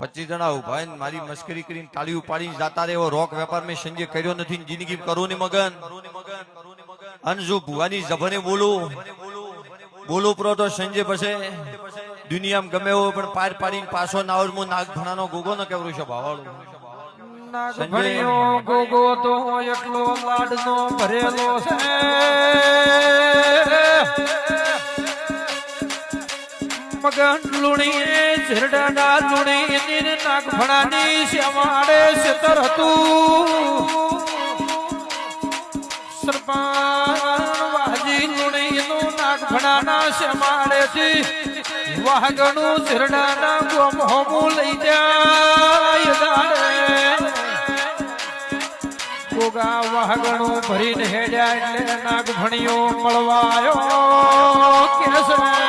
25 જણા ઉભા ને મારી મસ્કરી કરીને તાળી ઉપાડીને જાતા રે એવો રોક વેપાર મેં સંજય કર્યો નથી, જિંદગી કરો ને મગન. અને જો ભુવાની જભને બોલો પ્રો તો સંજય પછી દુનિયામાં ગમે એવો પણ પાર પાડીને પાછો નાવર નાગ ભણાનો ગોગો ન કેવરું છે ભાવાળું. નાગભણિયો ગોગો તો એટલો લાડનો ભરેલો છે, મગન લુણી ઝરડાના લુણી નાગભણાની શ્યામાડે શેતર હતું. સરપાન વાજી લુણીનું નાગભણાના શ્યામાડેથી વાઘણું ઝરડાના ગોમ હોમું લઈ જાય દાડે. ગોગા વાઘણું ભરીને હેડ્યા એટલે નાગભણિયો મળવાયો કેસરે.